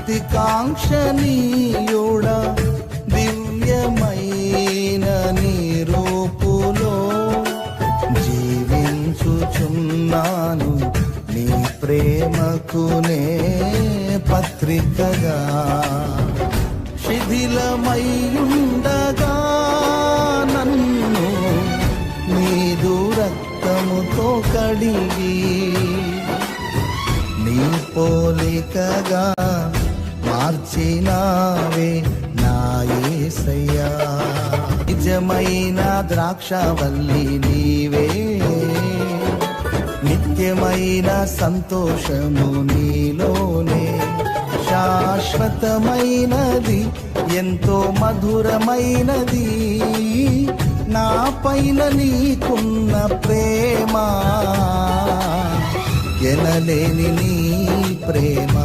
అతికాంక్షణీయుడా దివ్యమైన నీ రూపులో జీవించుచున్నాను నీ ప్రేమకునే పత్రికగా. శిథిలమయ్యుండగా నన్ను నీదు రక్తముతో కడిగి నీ పోలికగా మార్చినావే నా యేసయ్యా. నిజమైన ద్రాక్షవల్లి నీవే, నిత్యమైన సంతోషము నీలోనే. శాశ్వతమైనది ఎంతో మధురమైనది నా పైన నీకున్న ప్రేమ, ఎనలేని నీ ప్రేమ.